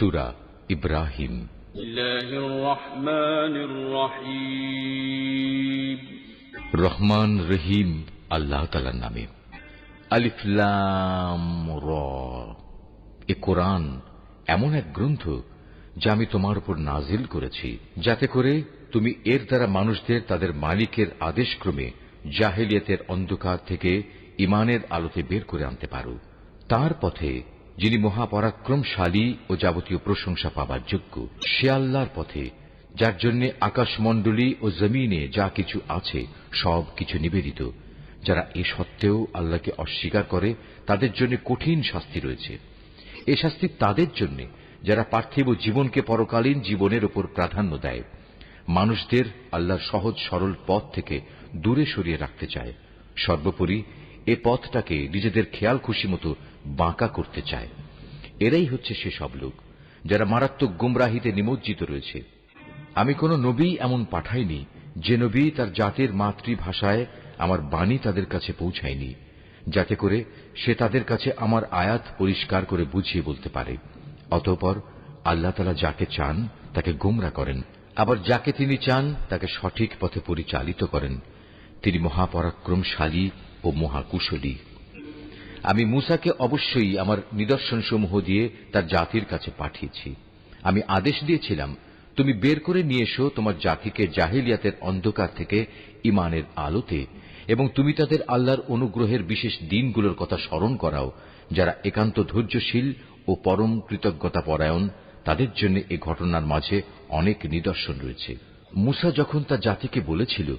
সূরা ইব্রাহিম। রহমান রহিম আল্লাহ তাআলার নামে। আলিফ লাম র। এ কোরআন এমন এক গ্রন্থ যা আমি তোমার উপর নাজিল করেছি, যাতে করে তুমি এর দ্বারা মানুষদের তাদের মালিকের আদেশক্রমে জাহেলিয়াতের অন্ধকার থেকে ঈমানের আলোতে বের করে আনতে পারো, তার পথে যিনি মহাপরাক্রমশালী ও যাবতীয় প্রশংসা পাবার যোগ্য। সে আল্লাহর পথে যার জন্য আকাশমণ্ডলী ও জমিনে যা কিছু আছে সব কিছু নিবেদিত। যারা এ সত্ত্বেও আল্লাহকে অস্বীকার করে তাদের জন্য কঠিন শাস্তি রয়েছে। এ শাস্তি তাদের জন্য যারা পার্থিব জীবনকে পরকালীন জীবনের উপর প্রাধান্য দেয়, মানুষদের আল্লাহর সহজ সরল পথ থেকে দূরে সরিয়ে রাখতে চায়, সর্বোপরি এ পথটাকে নিজেদের খেয়াল খুশি মতো বাঁকা করতে চায়। এরাই হচ্ছে সেসব লোক যারা মারাত্মক গুমরাহিতে নিমজ্জিত রয়েছে। আমি কোন নবী এমন পাঠাইনি যে নবী তার জাতির মাতৃভাষায় আমার বাণী তাদের কাছে পৌঁছায়নি, যাতে করে সে তাদের কাছে আমার আয়াত পরিষ্কার করে বুঝিয়ে বলতে পারে। অতঃপর আল্লাহ তাআলা যাকে চান তাকে গোমরা করেন, আবার যাকে তিনি চান তাকে সঠিক পথে পরিচালিত করেন। তিনি মহাপরাক্রমশালী ও মহাকুশলী। আমি মূসাকে অবশ্যই আমার নিদর্শনসমূহ দিয়ে তার জাতির কাছে পাঠিয়েছি। আমি আদেশ দিয়েছিলাম, তুমি বের করে নিয়ে এসো তোমার জাতিকে জাহেলিয়াতের অন্ধকার থেকে ঈমানের আলোতে, এবং তুমি তাদের আল্লাহর অনুগ্রহের বিশেষ দিনগুলোর কথা স্মরণ করাও। যারা একান্ত ধৈর্যশীল ও পরম কৃতজ্ঞতাপরায়ণ, তাদের জন্য এ ঘটনার মাঝে অনেক নিদর্শন রয়েছে। মূসা যখন তার জাতিকে বলেছিল,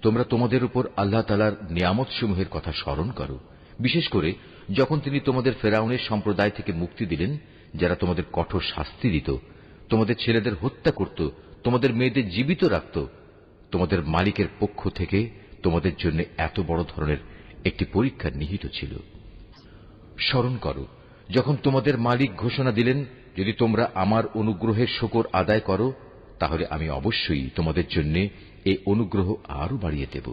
তোমরা তোমাদের উপর আল্লাহ তাআলার নিয়ামতসমূহের কথা স্মরণ করো, বিশেষ করে যখন তিনি তোমাদের ফেরাউনের সম্প্রদায় থেকে মুক্তি দিলেন, যারা তোমাদের কঠোর শাস্তি দিত, তোমাদের ছেলেদের হত্যা করত, তোমাদের মেয়েদের জীবিত রাখত, তোমাদের মালিকের পক্ষ থেকে তোমাদের জন্য এত বড় ধরনের একটি পরীক্ষা নিহিত ছিল। স্মরণ করো যখন তোমাদের মালিক ঘোষণা দিলেন, যদি তোমরা আমার অনুগ্রহের শুকর আদায় করো তাহলে আমি অবশ্যই তোমাদের জন্য এই অনুগ্রহ আরো বাড়িয়ে দেব,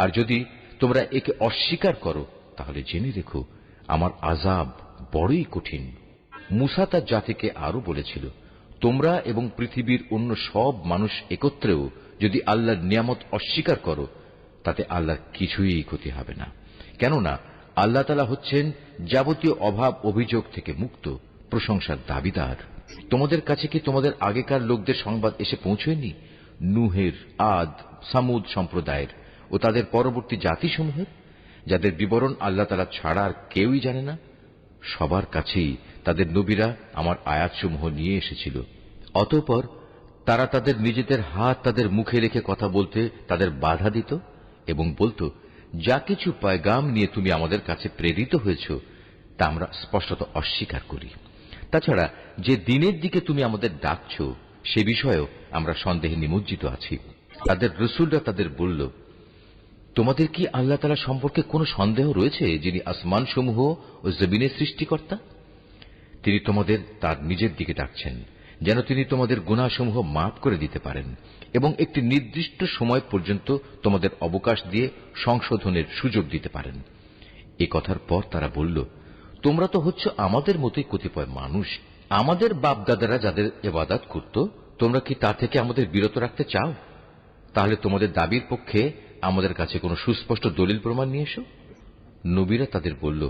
আর যদি তোমরা একে অস্বীকার করো তাহলে জেনে রেখো আমার আযাব বড়ই কঠিন। মূসা তার জাতিকে আরো বলেছিল, তোমরা এবং পৃথিবীর অন্য সব মানুষ একত্রেও যদি আল্লাহর নিয়ামত অস্বীকার করো তাতে আল্লাহর কিছুই ক্ষতি হবে না, কেননা আল্লাহ তাআলা হচ্ছেন যাবতীয় অভাব অভিযোগ থেকে মুক্ত, প্রশংসার দাবিদার। তোমাদের কাছে কি তোমাদের আগেকার লোকদের সংবাদ এসে পৌঁছয়নি? নূহের, আদ, সামুদ সম্প্রদায়ের ও তাদের পরবর্তী জাতিসমূহের, যাদের বিবরণ আল্লাহ তাআলা ছাড়া আর কেউই জানে না। সবার কাছেই তাদের নবীরা আমার আয়াতসমূহ নিয়ে এসেছিল। অতঃপর তারা তাদের নিজেদের হাত তাদের মুখে রেখে কথা বলতে তাদের বাধা দিত এবং বলতো, যা কিছু পয়গাম নিয়ে তুমি আমাদের কাছে প্রেরিত হয়েছ তা আমরা স্পষ্টত অস্বীকার করি। তাছাড়া যে দিনের দিকে তুমি আমাদের ডাকছ সে বিষয়েও আমরা সন্দেহে নিমজ্জিত আছি। তাদের রসুলরা তাদের বলল, তোমাদের কি আল্লাহ তাআলা সম্পর্কে কোনো সন্দেহ রয়েছে, যিনি আসমানসমূহ ও জমিনের সৃষ্টিকর্তা? তিনি তোমাদের তার নিজের দিকে ডাকছেন যেন তিনি তোমাদের গুনাহসমূহ মাফ করে দিতে পারেন এবং একটি নির্দিষ্ট সময় পর্যন্ত তোমাদের অবকাশ দিয়ে সংশোধনের সুযোগ দিতে পারেন। এ কথার পর তারা বলল, তোমরা তো হচ্ছ আমাদের মতোই কতিপয় মানুষ। আমাদের বাপদাদারা যাদের ইবাদত করত, তোমরা কি তা থেকে আমাদের বিরত রাখতে চাও? তাহলে তোমাদের দাবির পক্ষে আমাদের কাছে কোনো সুস্পষ্ট দলিল প্রমাণ নিয়ে এসো। নবীরা তাদের বলল,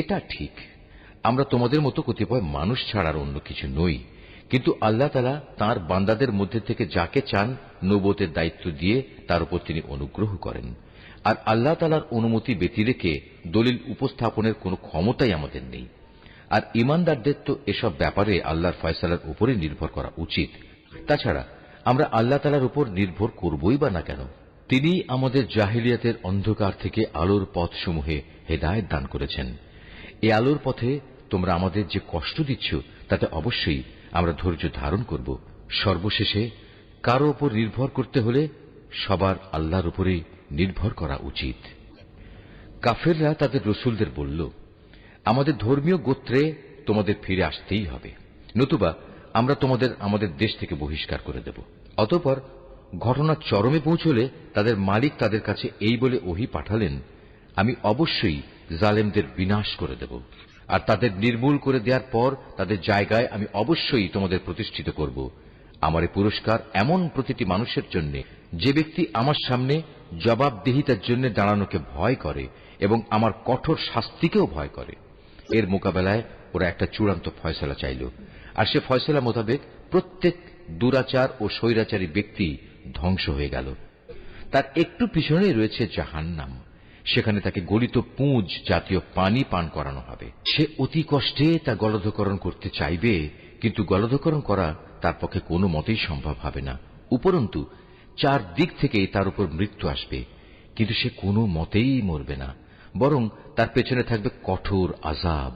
এটা ঠিক, আমরা তোমাদের মতো কতিপয় মানুষ ছাড়ার অন্য কিছু নই, কিন্তু আল্লাহ তাআলা তাঁর বান্দাদের মধ্যে থেকে যাকে চান নবুয়তের দায়িত্ব দিয়ে তার উপর তিনি অনুগ্রহ করেন, আর আল্লাহ তাআলার অনুমতি ব্যতিরেকে দলিল উপস্থাপনের কোনো ক্ষমতাই আমাদের নেই। আর ঈমানদারদের তো এসব ব্যাপারে আল্লাহর ফয়সালার উপরে নির্ভর করা উচিত। তাছাড়া আমরা আল্লাহ তাআলার উপর নির্ভর করবই বা না কেন? তিনি আমাদের জাহেলিয়াতের অন্ধকার থেকে আলোর পথসমূহে হেদায়েত দান করেছেন। এই আলোর পথে তোমরা আমাদের যে কষ্ট দিচ্ছ তাতে অবশ্যই আমরা ধৈর্য ধারণ করব। সর্বশেষে কারো উপর নির্ভর করতে হলে সবার আল্লাহর উপরেই নির্ভর করা উচিত। কাফেররা তাদের রসুলদের বলল, আমাদের ধর্মীয় গোত্রে তোমাদের ফিরে আসতেই হবে, নতুবা আমরা তোমাদের আমাদের দেশ থেকে বহিষ্কার করে দেব। অতঃপর ঘটনা চরমে পৌঁছলে তাদের মালিক তাদের কাছে এই বলে ওহী পাঠালেন, আমি অবশ্যই জালেমদের বিনাশ করে দেব। আর তাদের নির্মূল করে দেওয়ার পর তাদের জায়গায় আমি অবশ্যই তোমাদের প্রতিষ্ঠিত করব। আমার এই পুরস্কার এমন প্রতিটি মানুষের জন্য যে ব্যক্তি আমার সামনে জবাবদিহিতার জন্য দাঁড়ানোকে ভয় করে এবং আমার কঠোর শাস্তিকেও ভয় করে। এর মোকাবেলায় ওরা একটা চূড়ান্ত ফয়সালা চাইল, আর সে ফয়সালা মোতাবেক প্রত্যেক দুরাচার ও স্বৈরাচারী ব্যক্তি ধ্বংস হয়ে গেল। তার একটু পিছনেই রয়েছে জাহান্নাম, সেখানে তাকে গলিত পুঁজ জাতীয় পানি পান করানো হবে। সে অতি কষ্টে তা গলধকরণ করতে চাইবে, কিন্তু গলধকরণ করা তার পক্ষে কোনো মতেই সম্ভব হবে না। উপরন্তু চারদিক থেকে তার উপর মৃত্যু আসবে, কিন্তু সে কোনো মতেই মরবে না, বরং তার পেছনে থাকবে কঠোর আযাব।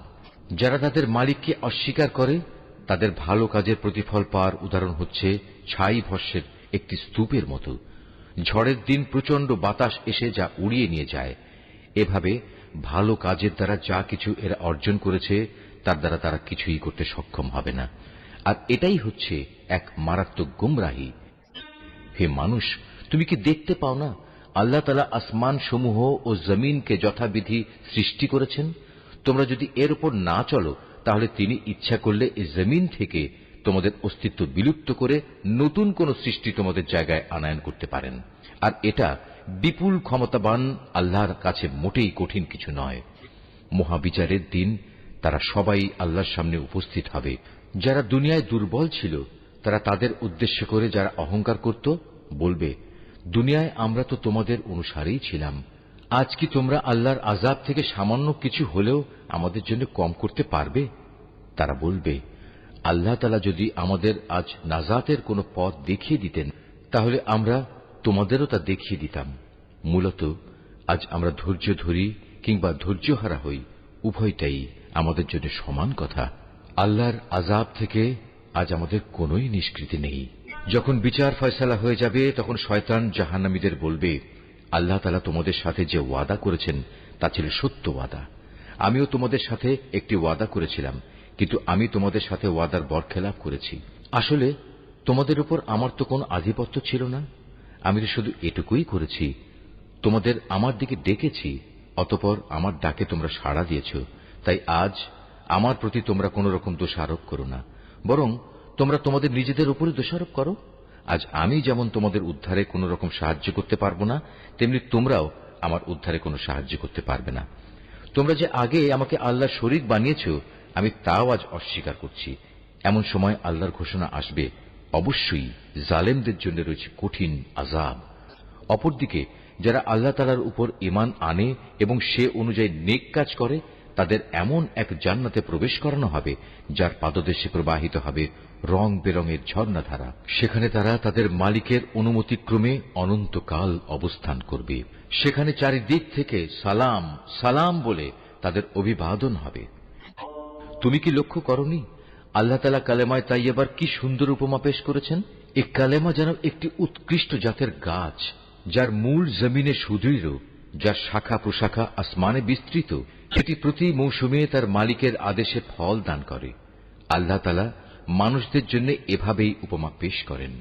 যারা তাদের মালিককে অস্বীকার করে তাদের ভালো কাজের প্রতিফল পাওয়ার উদাহরণ হচ্ছে ছাই ভস্মের একটি স্তূপের মতো। ঝড়ের দিন প্রচন্ড বাতাস এসে যা উড়িয়ে নিয়ে যায়। এভাবে ভালো কাজের দ্বারা যা কিছু এরা অর্জন করেছে তার দ্বারা তারা কিছুই করতে সক্ষম হবে না। আর এটাই হচ্ছে এক মারাত্মক গুমরাহি। হে মানুষ, তুমি কি দেখতে পাও না আল্লাহ তাআলা আসমান সমূহ ও জমিনকে যথাবিধি সৃষ্টি করেছেন? তোমরা যদি এর উপর না চলো তাহলে তিনি ইচ্ছা করলে এই জমিন থেকে তোমাদের অস্তিত্ব বিলুপ্ত করে নতুন কোন সৃষ্টি তোমাদের জায়গায় আনয়ন করতে পারেন। আর এটা বিপুল ক্ষমতাবান আল্লাহর কাছে মোটেই কঠিন কিছু নয়। মহাবিচারের দিন তারা সবাই আল্লাহর সামনে উপস্থিত হবে। যারা দুনিয়ায় দুর্বল ছিল তারা তাদের উদ্দেশ্য করে যারা অহংকার করত বলবে, দুনিয়ায় আমরা তো তোমাদের অনুসারেই ছিলাম, আজ কি তোমরা আল্লাহর আযাব থেকে সামান্য কিছু হলেও আমাদের জন্য কম করতে পারবে? তারা বলবে, আল্লাহ তাআলা যদি আমাদের আজ নাজাতের কোনো পথ দেখিয়ে দিতেন তাহলে আমরা তোমাদেরও তা দেখিয়ে দিতাম। মূলত আজ আমরা ধৈর্য ধরি কিংবা ধৈর্যহারা হই, উভয়টাই আমাদের জন্য সমান কথা। আল্লাহর আযাব থেকে আজ আমাদের কোনোই নিষ্কৃতি নেই। যখন বিচার ফয়সালা হয়ে যাবে তখন শয়তান জাহান্নামীদের বলবে, আল্লাহ তাআলা তোমাদের সাথে যে ওয়াদা করেছেন তা ছিল সত্য ওয়াদা। আমিও তোমাদের সাথে একটি ওয়াদা করেছিলাম, কিন্তু আমি তোমাদের সাথে ওয়াদার বরখেলাপ করেছি। আসলে তোমাদের উপর আমার তো কোনো আধিপত্য ছিল না, আমি তো শুধু এটুকুই করেছি, তোমাদের আমার দিকে ডেকেছি, অতঃপর আমার ডাকে তোমরা সাড়া দিয়েছ। তাই আজ আমার প্রতি তোমরা কোন রকম দোষারোপ করো না, বরং তোমরা তোমাদের নিজেদের উপরে দোষারোপ করো। আজ আমি যেমন তোমাদের উদ্ধারে কোন রকম সাহায্য করতে পারবো না, তেমনি তোমরাও আমার উদ্ধারে কোনো সাহায্য করতে পারবে না। তোমরা যে আগে আমাকে আল্লাহর শরীক বানিয়েছ আমি তাও আজ অস্বীকার করছি। এমন সময় আল্লাহর ঘোষণা আসবে, অবশ্যই জালেমদের জন্য রয়েছে কঠিন আযাব। অপরদিকে যারা আল্লাহ তাআলার উপর ঈমান আনে এবং সে অনুযায়ী নেক কাজ করে তাদের এমন এক জান্নাতে প্রবেশ করানো হবে যার পাদদেশে প্রবাহিত হবে রং বেরঙের ঝর্ণাধারা। সেখানে তারা তাদের মালিকের অনুমতিক্রমে অনন্তকাল অবস্থান করবে। সেখানে চারিদিক থেকে সালাম সালাম বলে তাদের অভিবাদন হবে। তুমি কি লক্ষ্য করনি আল্লাহ তাআলা কালেমায়ে তাইয়্যিবার কি সুন্দর উপমা পেশ করেছেন? এই কালেমা যেন একটি উৎকৃষ্ট জাতের গাছ, যার মূল জমিনে সুদৃঢ়, যার শাখা প্রশাখা আসমানে বিস্তৃত। সেটি প্রতি মৌসুমে তার মালিকের আদেশে ফল দান করে। আল্লাহ তাআলা মানুষদের জন্য এভাবেই উপমা পেশ করেন,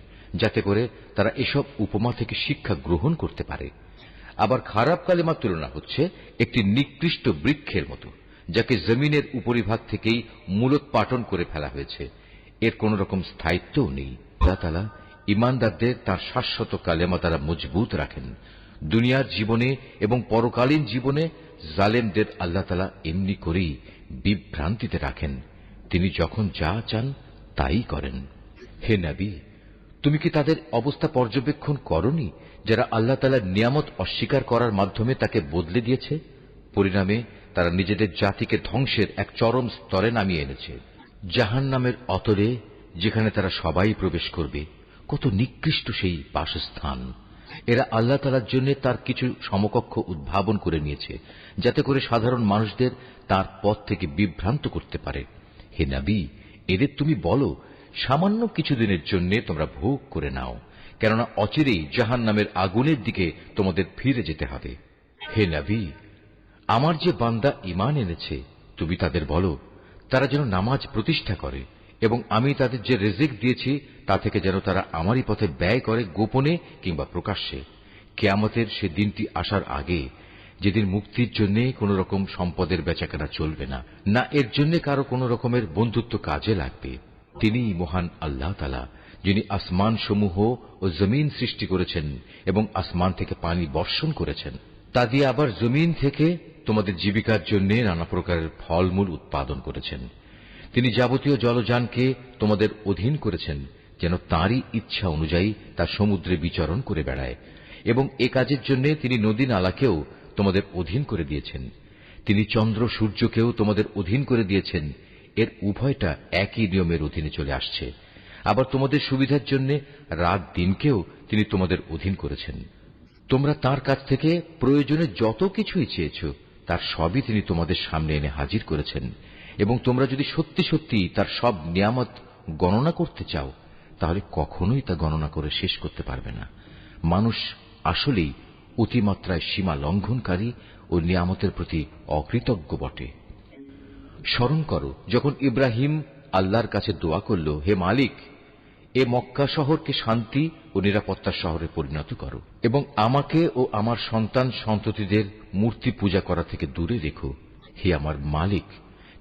যাতে করে তারা এসব উপমা থেকে শিক্ষা গ্রহণ করতে পারে। আবার খারাপ কালেমার তুলনা হচ্ছে একটি নিকৃষ্ট বৃক্ষের মতো, যাকে জমিনের উপরিভাগ থেকেই মূলোৎপাটন করে ফেলা হয়েছে। এর কোন রকম স্থায়িত্বও নেই। আল্লাহ তাআলা ঈমানদারদের তার শাশ্বত কালেমা দ্বারা মজবুত রাখেন। দুনিয়ার জীবনে এবং পরকালীন জীবনে জালেমদের আল্লাহ তাআলা এমনি করেই বিভ্রান্তিতে রাখেন। তিনি যখন যা চান তাই করেন। হে নবী, তুমি কি তাদের অবস্থা পর্যবেক্ষণ করনি যারা আল্লাহ তাআলার নিয়ামত অস্বীকার করার মাধ্যমে তাকে বদলে দিয়েছে? পরিণামে তারা নিজেদের জাতিকে ধ্বংসের এক চরম স্তরে নামিয়ে এনেছে। জাহান্নামের অতলে, যেখানে তারা সবাই প্রবেশ করবে। কত নিকৃষ্ট সেই বাসস্থান! এরা আল্লাহ তাআলার জন্য তার কিছু সমকক্ষ উদ্ভাবন করে নিয়েছে, যাতে করে সাধারণ মানুষদের তার পথ থেকে বিভ্রান্ত করতে পারে। হে নবী, এদের তুমি বলো, সামান্য কিছুদিনের জন্য তোমরা ভোগ করে নাও, কেননা অচিরেই জাহান্নামের আগুনের দিকে তোমাদের ফিরে যেতে হবে। হে নবী, আমার যে বান্দা ঈমান এনেছে তুমি তাদের বলো তারা যেন নামাজ প্রতিষ্ঠা করে এবং আমি তাদের যে রিজিক দিয়েছি তা থেকে যেন তারা আমারই পথে ব্যয় করে, গোপনে কিংবা প্রকাশ্যে। কিয়ামতের সে দিনটি আসার আগে যেদিন মুক্তির জন্য কোন রকম সম্পদের বেচাকেনা চলবে না, না এর জন্য কারো কোন রকমের বন্ধুত্ব কাজে লাগবে। তিনিই মহান আল্লাহ তাআলা, যিনি আসমান সমূহ ও জমিন সৃষ্টি করেছেন এবং আসমান থেকে পানি বর্ষণ করেছেন। তা দিয়ে আবার জমিন থেকে তোমাদের জীবিকার জন্য নানা প্রকারের ফলমূল উৎপাদন করেছেন। তিনি যাবতীয় জলযানকে তোমাদের অধীন করেছেন, যেন তাঁরই ইচ্ছা অনুযায়ী তা সমুদ্রে বিচরণ করে বেড়ায়, এবং এ কাজের জন্য তিনি নদী নালাকেও তোমাদের অধীন করে দিয়েছেন। তিনি চন্দ্র সূর্যকেও তোমাদের অধীন করে দিয়েছেন। এর উভয়টা একই নিয়মের অধীনে চলে আসছে। আবার তোমাদের সুবিধার জন্য রাত দিনকেও তিনি তোমাদের অধীন করেছেন। তোমরা তার কাছ থেকে প্রয়োজনে যত কিছুই চেয়েছ, তার সবই তিনি তোমাদের সামনে এনে হাজির করেছেন। এবং তোমরা যদি সত্যি সত্যি তার সব নিয়ামত গণনা করতে চাও, তাহলে কখনোই তা গণনা করে শেষ করতে পারবে না। মানুষ আসলেই অতিমাত্রায় সীমা লঙ্ঘনকারী ও নিয়ামতের প্রতি অকৃতজ্ঞ বটে। স্মরণ করো, যখন ইব্রাহিম আল্লাহর কাছে দোয়া করল, হে মালিক, এ মক্কা শহরকে শান্তি ও নিরাপত্তার শহরে পরিণত করো এবং আমাকে ও আমার সন্তান সন্ততিদের মূর্তি পূজা করা থেকে দূরে রেখো। হে আমার মালিক,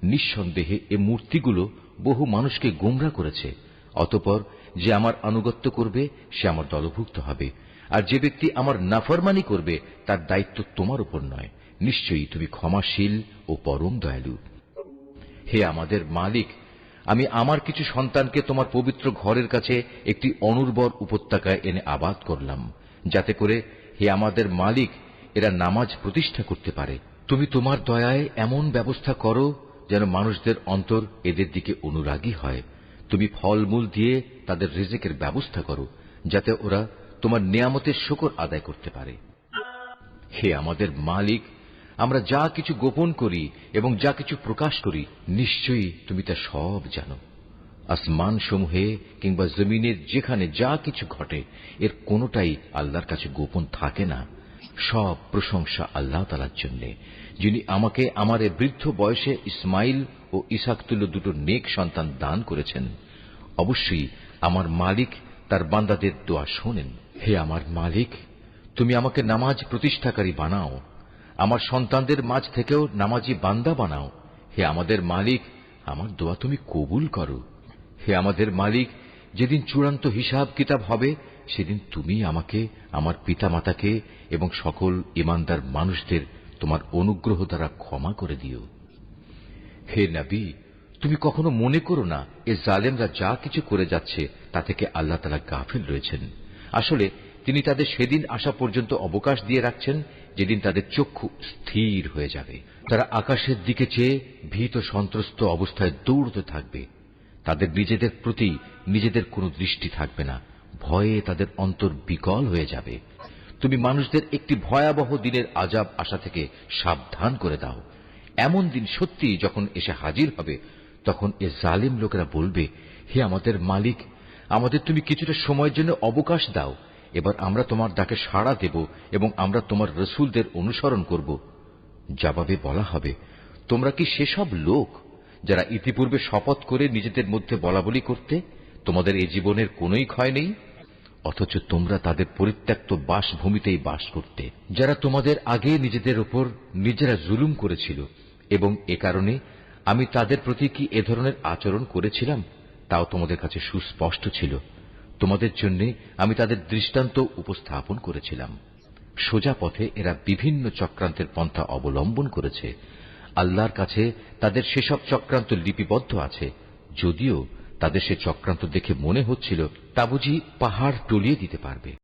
নিঃসন্দেহে এ মূর্তিগুলো বহু মানুষকে গোমরা করেছে। অতঃপর যে আমার আনুগত্য করবে সে আমার দলভুক্ত হবে, আর যে ব্যক্তি আমার নাফরমানি করবে তার দায়িত্ব তোমার উপর নয়। নিশ্চয়ই তুমি ক্ষমাশীল ও পরম দয়ালু। হে আমাদের মালিক, আমি আমার কিছু সন্তানকে তোমার পবিত্র ঘরের কাছে একটি অনুর্বর উপত্যকায় এনে আবাদ করলাম, যাতে করে হে আমাদের মালিক এরা নামাজ প্রতিষ্ঠা করতে পারে। তুমি তোমার দয়ায় এমন ব্যবস্থা করো যেন মানুষদের অন্তর এদের দিকে অনুরাগী হয়। তুমি ফলমূল দিয়ে তাদের রিজিকের ব্যবস্থা করো, যাতে ওরা তোমার নিয়ামতের শুকর আদায় করতে পারে। হে আমাদের মালিক, আমরা যা কিছু গোপন করি এবং যা কিছু প্রকাশ করি, নিশ্চয়ই তুমি তা সব জানো। আসমান সমূহে কিংবা জমিনের যেখানে যা কিছু ঘটে, এর কোনোটাই আল্লাহর কাছে গোপন থাকে না। সব প্রশংসা আল্লাহ তাআলার জন্য, যিনি আমাকে আমার এ বৃদ্ধ বয়সে ইসমাইল ও ইসহাক তুল্য দুটো নেক সন্তান দান করেছেন। অবশ্যই আমার মালিক তার বান্দাদের দোয়া শোনেন। হে আমার মালিক, তুমি আমাকে নামাজ প্রতিষ্ঠাকারী বানাও, আমার সন্তানদের মাঝ থেকেও নামাজি বান্দা বানাও। হে আমাদের মালিক, আমার দোয়া তুমি কবুল করো। হে আমাদের মালিক, যেদিন চূড়ান্ত হিসাব কিতাব হবে, সেদিন তুমি আমাকে, আমার পিতা মাতাকে এবং সকল ইমানদার মানুষদের তোমার অনুগ্রহ দ্বারা ক্ষমা করে দিও। হে নবী, তুমি কখনো মনে করো না এ জালেমরা যা কিছু করে যাচ্ছে তা থেকে আল্লাহ তাআলা গাফিল রয়েছেন। আসলে তিনি তাদের সেদিন আসা পর্যন্ত অবকাশ দিয়ে রাখছেন, যেদিন তাদের চক্ষু স্থির হয়ে যাবে। তারা আকাশের দিকে চেয়ে ভীত সন্ত্রস্ত অবস্থায় দৌড়তে থাকবে। তাদের নিজেদের প্রতি নিজেদের কোনো দৃষ্টি থাকবে না, ভয়ে তাদের অন্তর বিকল হয়ে যাবে। তুমি মানুষদের একটি ভয়াবহ দিনের আযাব আসা থেকে সাবধান করে দাও। এমন দিন সত্যি যখন এসে হাজির হবে, তখন এ জালিম লোকেরা বলবে, হে আমাদের মালিক, আমাদের তুমি কিছুটা সময়ের জন্য অবকাশ দাও। এবার আমরা তোমার ডাকে সাড়া দেব এবং আমরা তোমার রসুলদের অনুসরণ করব। জবাবে বলা হবে, তোমরা কি সেসব লোক যারা ইতিপূর্বে শপথ করে নিজেদের মধ্যে বলাবলি করতে, তোমাদের এই জীবনের কোনোই ক্ষয় নেই, অথচ তোমরা তাদের পরিত্যক্ত বাসভূমিতেই বাস করতে, যারা তোমাদের আগে নিজেদের ওপর নিজেরা জুলুম করেছিল। এবং এ কারণে আমি তাদের প্রতি কি এ ধরনের আচরণ করেছিলাম তাও তোমাদের কাছে সুস্পষ্ট ছিল। তোমাদের জন্য আমি তাদের দৃষ্টান্ত উপস্থাপন করেছিলাম। সোজা পথে এরা বিভিন্ন চক্রান্তের পন্থা অবলম্বন করেছে। আল্লাহর কাছে তাদের সেসব চক্রান্ত লিপিবদ্ধ আছে, যদিও তাদের সে চক্রান্ত দেখে মনে হচ্ছিল তা বুঝি পাহাড় টলিয়ে দিতে পারবে।